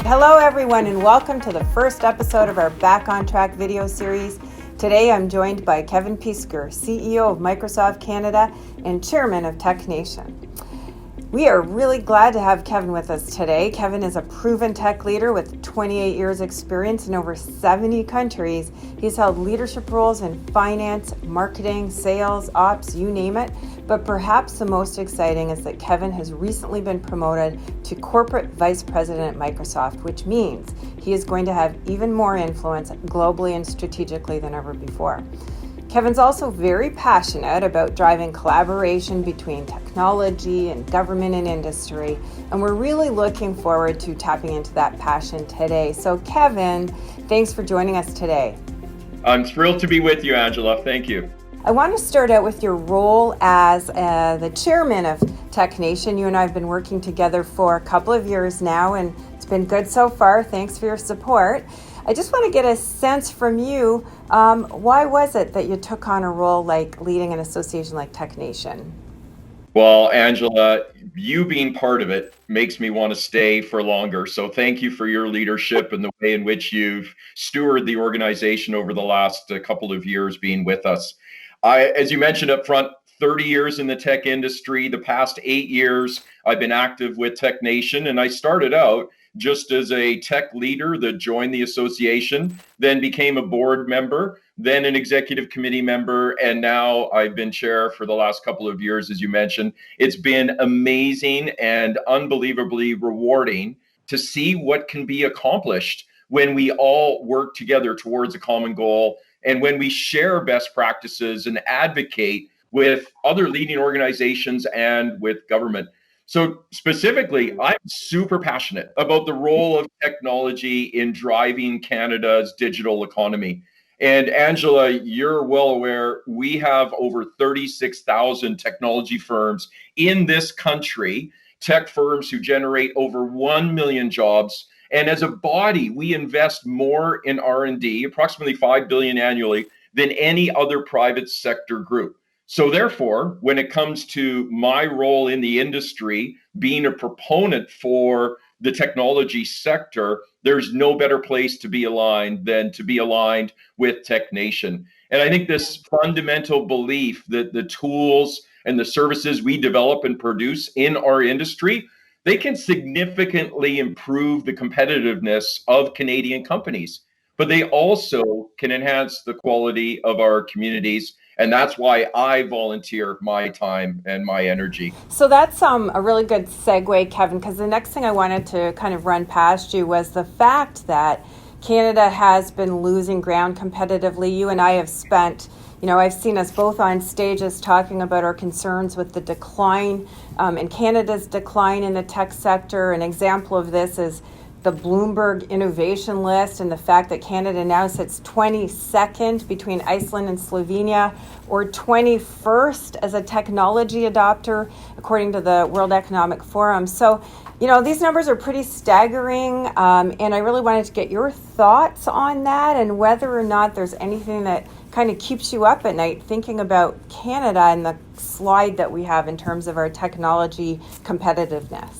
Hello everyone and welcome to the first episode of our Back on Track video series. Today I'm joined by Kevin Peesker, CEO of Microsoft Canada and Chairman of TECHNATION. We are really glad to have Kevin with us today. Kevin is a proven tech leader with 28 years experience in over 70 countries. He's held leadership roles in finance, marketing, sales, ops, you name it. But perhaps the most exciting is that Kevin has recently been promoted to Corporate Vice President at Microsoft, which means he is going to have even more influence globally and strategically than ever before. Kevin's also very passionate about driving collaboration between technology and government and industry, and we're really looking forward to tapping into that passion today. So Kevin, thanks for joining us today. I'm thrilled to be with you, Angela. Thank you. I want to start out with your role as the chairman of TECHNATION. You and I have been working together for a couple of years now, and it's been good so far. Thanks for your support. I just want to get a sense from you, why was it that you took on a role like leading an association like TECHNATION? Well, Angela, you being part of it makes me want to stay for longer. So thank you for your leadership and the way in which you've stewarded the organization over the last couple of years being with us. As you mentioned up front, 30 years in the tech industry. The past 8 years, I've been active with TECHNATION, and I started out just as a tech leader that joined the association, then became a board member, then an executive committee member, and now I've been chair for the last couple of years, as you mentioned. It's been amazing and unbelievably rewarding to see what can be accomplished when we all work together towards a common goal and when we share best practices and advocate with other leading organizations and with government. So specifically, I'm super passionate about the role of technology in driving Canada's digital economy. And Angela, you're well aware, we have over 36,000 technology firms in this country, tech firms who generate over 1 million jobs. And as a body, we invest more in R&D, approximately $5 billion annually, than any other private sector group. So therefore, when it comes to my role in the industry, being a proponent for the technology sector, there's no better place to be aligned than to be aligned with TECHNATION. And I think this fundamental belief that the tools and the services we develop and produce in our industry, they can significantly improve the competitiveness of Canadian companies, but they also can enhance the quality of our communities. And that's why I volunteer my time and my energy. So that's a really good segue, Kevin, because the next thing I wanted to kind of run past you was the fact that Canada has been losing ground competitively. You and I have spent, I've seen us both on stages talking about our concerns with the decline in Canada's decline in the tech sector. An example of this is the Bloomberg Innovation List and the fact that Canada now sits 22nd between Iceland and Slovenia, or 21st as a technology adopter, according to the World Economic Forum. So, these numbers are pretty staggering, and I really wanted to get your thoughts on that and whether or not there's anything that kind of keeps you up at night thinking about Canada and the slide that we have in terms of our technology competitiveness.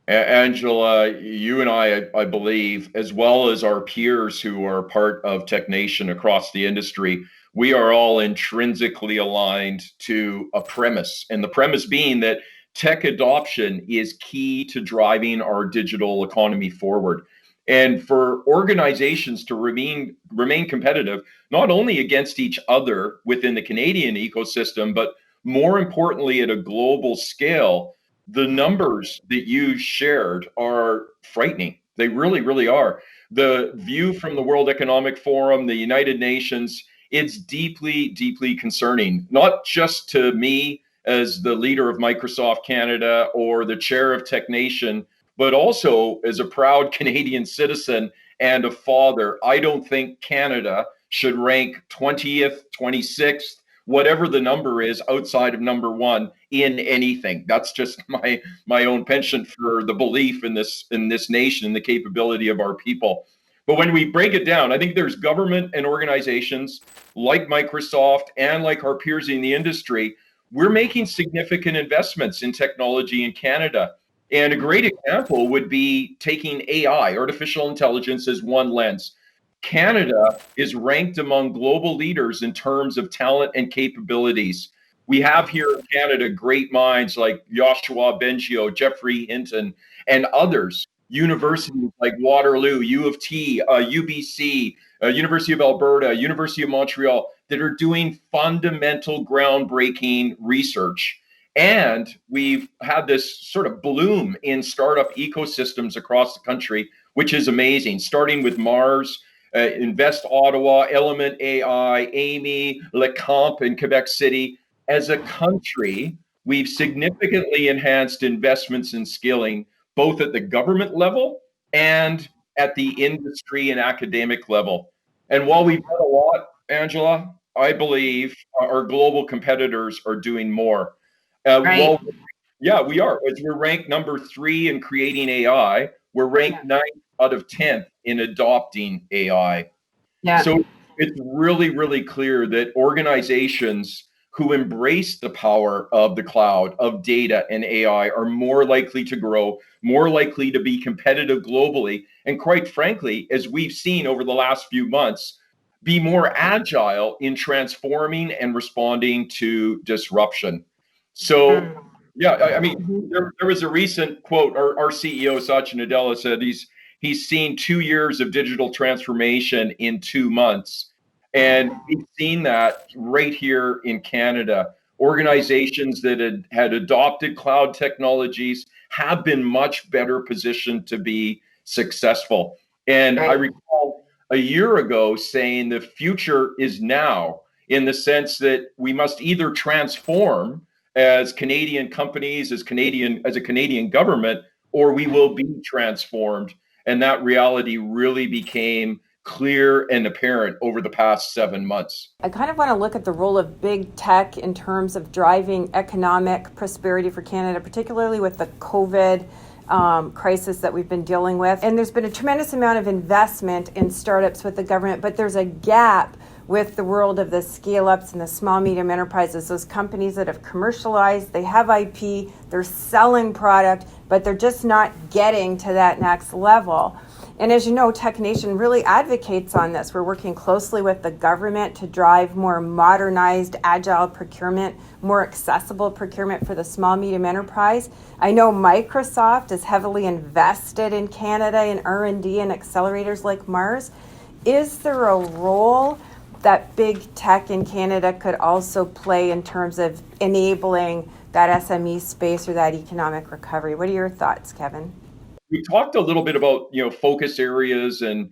Angela, you and I believe, as well as our peers who are part of TECHNATION across the industry, we are all intrinsically aligned to a premise. And the premise being that tech adoption is key to driving our digital economy forward. And for organizations to remain competitive, not only against each other within the Canadian ecosystem, but more importantly at a global scale, the numbers that you shared are frightening. They really, really are. The view from the World Economic Forum, the United Nations, it's deeply, deeply concerning, not just to me as the leader of Microsoft Canada or the chair of TECHNATION, but also as a proud Canadian citizen and a father. I don't think Canada should rank 20th, 26th, whatever the number is outside of number one in anything. That's just my own penchant for the belief in this nation and the capability of our people. But when we break it down, I think there's government and organizations like Microsoft and like our peers in the industry. We're making significant investments in technology in Canada. And a great example would be taking AI, artificial intelligence, as one lens. Canada is ranked among global leaders in terms of talent and capabilities. We have here in Canada great minds like Joshua Bengio, Jeffrey Hinton, and others. Universities like Waterloo, U of T, UBC, University of Alberta, University of Montreal, that are doing fundamental groundbreaking research. And we've had this sort of bloom in startup ecosystems across the country, which is amazing, starting with Mars, Invest Ottawa, Element AI, Amy, LeComp in Quebec City. As a country, we've significantly enhanced investments in skilling, both at the government level and at the industry and academic level. And while we've done a lot, Angela, I believe our global competitors are doing more. Right. Well, yeah, we are. As we're ranked number 3 in creating AI, we're ranked 9th out of 10th in adopting AI. Yeah. So it's really, really clear that organizations who embrace the power of the cloud, of data and AI are more likely to grow, more likely to be competitive globally, and quite frankly, as we've seen over the last few months, be more agile in transforming and responding to disruption. So, yeah, I mean, there was a recent quote. Our CEO Satya Nadella said he's seen 2 years of digital transformation in 2 months. And we've seen that right here in Canada. Organizations that had adopted cloud technologies have been much better positioned to be successful. And I Right. recall a year ago saying the future is now, in the sense that we must either transform as Canadian companies, as a Canadian government, or we will be transformed. And that reality really became clear and apparent over the past 7 months. I kind of want to look at the role of big tech in terms of driving economic prosperity for Canada, particularly with the COVID crisis that we've been dealing with. And there's been a tremendous amount of investment in startups with the government, but there's a gap with the world of the scale ups and the small medium enterprises, those companies that have commercialized, they have IP, they're selling product, but they're just not getting to that next level. And as you know, TECHNATION really advocates on this. We're working closely with the government to drive more modernized, agile procurement, more accessible procurement for the small, medium enterprise. I know Microsoft is heavily invested in Canada in R&D and accelerators like Mars. Is there a role that big tech in Canada could also play in terms of enabling that SME space or that economic recovery? What are your thoughts, Kevin? We talked a little bit about focus areas and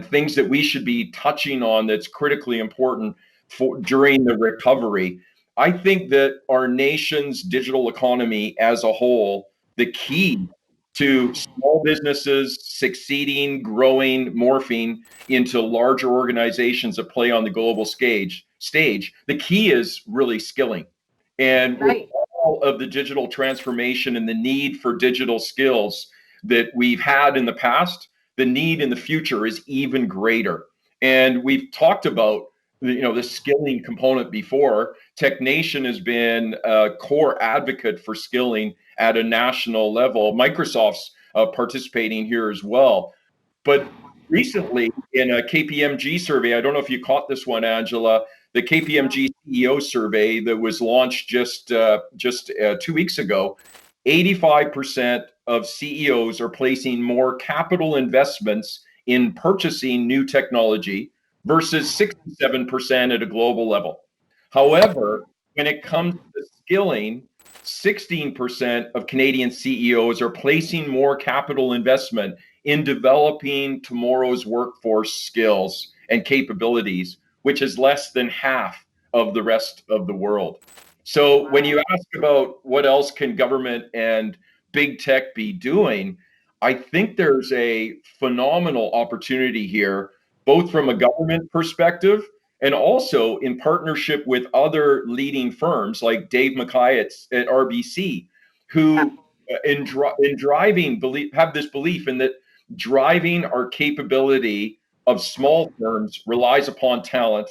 things that we should be touching on that's critically important for during the recovery. I think that our nation's digital economy as a whole, the key to small businesses succeeding, growing, morphing into larger organizations that play on the global stage, the key is really skilling. And with Right. all of the digital transformation and the need for digital skills that we've had in the past, the need in the future is even greater. And we've talked about the skilling component before. TECHNATION has been a core advocate for skilling at a national level. Microsoft's participating here as well. But recently, in a KPMG survey, I don't know if you caught this one, Angela, the KPMG CEO survey that was launched just 2 weeks ago, 85% of CEOs are placing more capital investments in purchasing new technology versus 67% at a global level. However, when it comes to skilling, 16% of Canadian CEOs are placing more capital investment in developing tomorrow's workforce skills and capabilities, which is less than half of the rest of the world. So when you ask about what else can government and big tech be doing, I think there's a phenomenal opportunity here, both from a government perspective and also in partnership with other leading firms like Dave Mackay at RBC, who in driving have this belief in that driving our capability of small firms relies upon talent,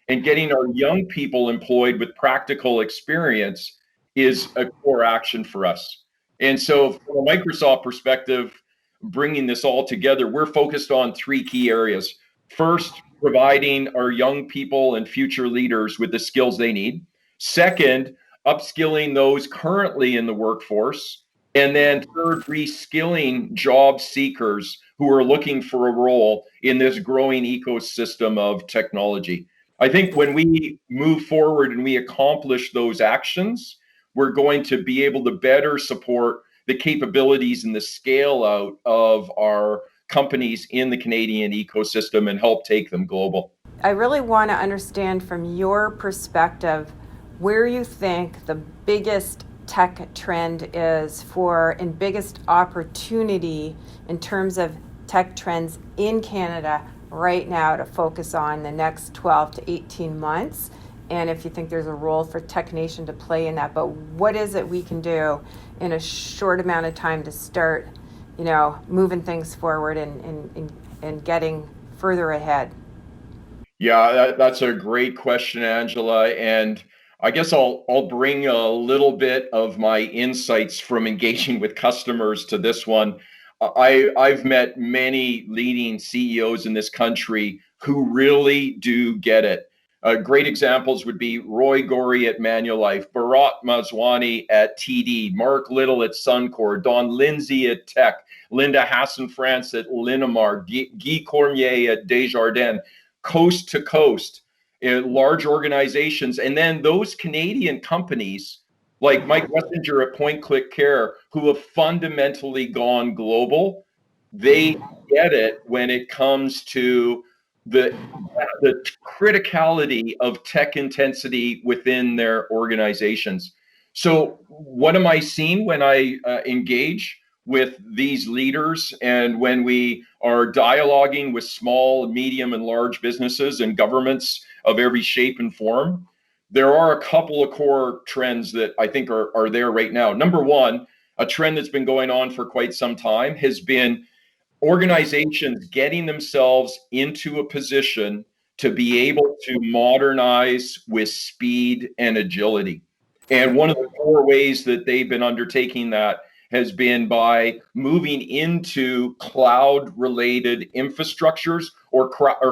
and getting our young people employed with practical experience is a core action for us. And so from a Microsoft perspective, bringing this all together, we're focused on three key areas. First, providing our young people and future leaders with the skills they need. Second, upskilling those currently in the workforce. And then third, reskilling job seekers who are looking for a role in this growing ecosystem of technology. I think when we move forward and we accomplish those actions, we're going to be able to better support the capabilities and the scale out of our companies in the Canadian ecosystem and help take them global. I really want to understand from your perspective where you think the biggest tech trend is for and biggest opportunity in terms of tech trends in Canada right now to focus on the next 12 to 18 months, and if you think there's a role for TECHNATION to play in that. But what is it we can do in a short amount of time to start, moving things forward and getting further ahead? Yeah, that's a great question, Angela. And I guess I'll bring a little bit of my insights from engaging with customers to this one. I've met many leading CEOs in this country who really do get it. Great examples would be Roy Gorey at Manulife, Bharat Maswani at TD, Mark Little at Suncor, Don Lindsay at Tech, Linda Hassan-France at Linamar, Guy Cormier at Desjardins, coast to coast, large organizations. And then those Canadian companies like Mike Messenger at Point Click Care, who have fundamentally gone global, they get it when it comes to the criticality of tech intensity within their organizations. So, what am I seeing when I engage with these leaders and when we are dialoguing with small, medium, and large businesses and governments of every shape and form? There are a couple of core trends that I think are there right now. Number one, a trend that's been going on for quite some time has been organizations getting themselves into a position to be able to modernize with speed and agility. And one of the core ways that they've been undertaking that has been by moving into cloud related infrastructures or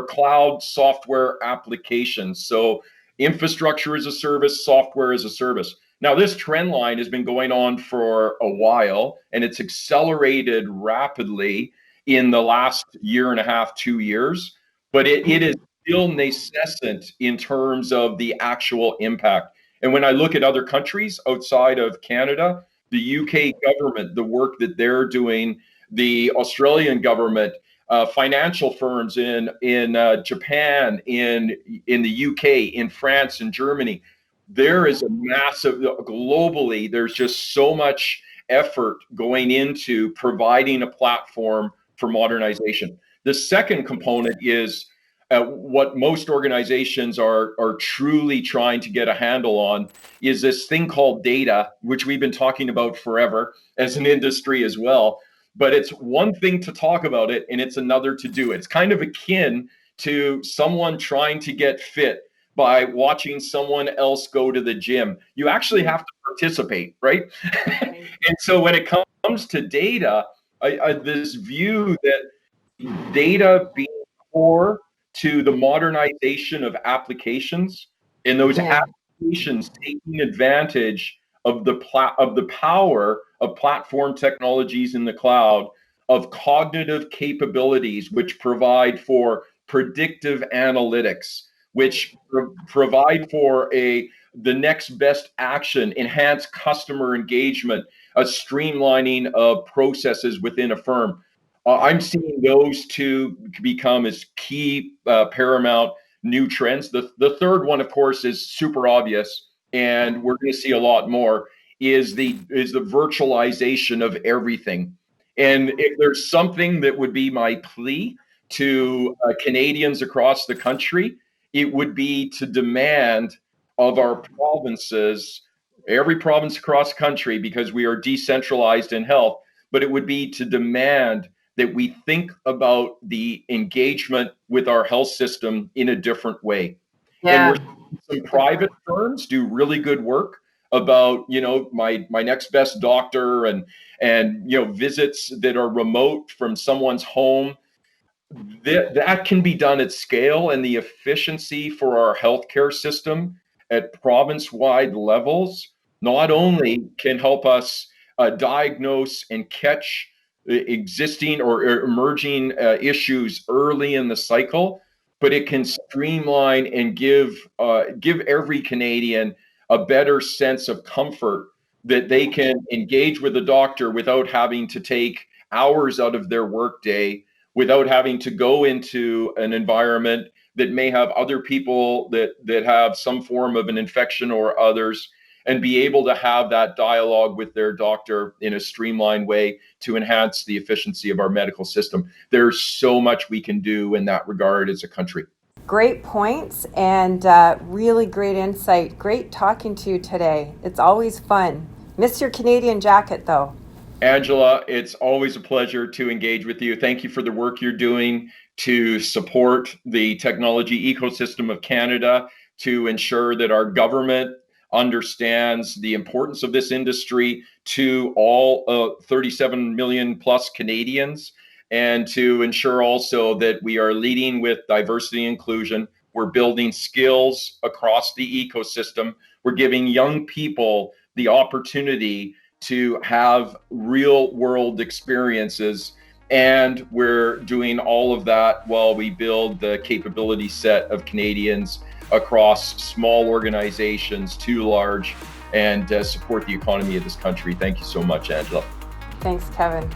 cloud software applications. So, infrastructure as a service, software as a service. Now, this trend line has been going on for a while and it's accelerated rapidly in the last year and a half, 2 years, but it is still nascent in terms of the actual impact. And when I look at other countries outside of Canada, the UK government, the work that they're doing, the Australian government, financial firms in Japan, in the UK, in France, and Germany, there is a massive globally. There's just so much effort going into providing a platform for modernization. The second component is what most organizations are truly trying to get a handle on is this thing called data, which we've been talking about forever as an industry as well. But it's one thing to talk about it and it's another to do it. It's kind of akin to someone trying to get fit by watching someone else go to the gym. You actually have to participate, right? And so when it comes to data, this view that data being core to the modernization of applications and those applications taking advantage of the power of platform technologies in the cloud, of cognitive capabilities which provide for predictive analytics, which provide for the next best action, enhance customer engagement, a streamlining of processes within a firm. I'm seeing those two become as key, paramount new trends. The third one, of course, is super obvious, and we're going to see a lot more. Is the virtualization of everything? And if there's something that would be my plea to Canadians across the country, it would be to demand of our provinces, every province across the country, because we are decentralized in health, but it would be to demand that we think about the engagement with our health system in a different way. And we're seeing some private firms do really good work. about, my next best doctor and visits that are remote from someone's home. That can be done at scale, and the efficiency for our healthcare system at province-wide levels not only can help us diagnose and catch existing or emerging issues early in the cycle, but it can streamline and give every Canadian a better sense of comfort that they can engage with a doctor without having to take hours out of their workday, without having to go into an environment that may have other people that have some form of an infection or others, and be able to have that dialogue with their doctor in a streamlined way to enhance the efficiency of our medical system. There's so much we can do in that regard as a country. Great points and really great insight. Great talking to you today. It's always fun. Miss your Canadian jacket though. Angela, it's always a pleasure to engage with you. Thank you for the work you're doing to support the technology ecosystem of Canada, to ensure that our government understands the importance of this industry to all 37 million plus Canadians, and to ensure also that we are leading with diversity and inclusion. We're building skills across the ecosystem. We're giving young people the opportunity to have real world experiences. And we're doing all of that while we build the capability set of Canadians across small organizations to large, and support the economy of this country. Thank you so much, Angela. Thanks, Kevin.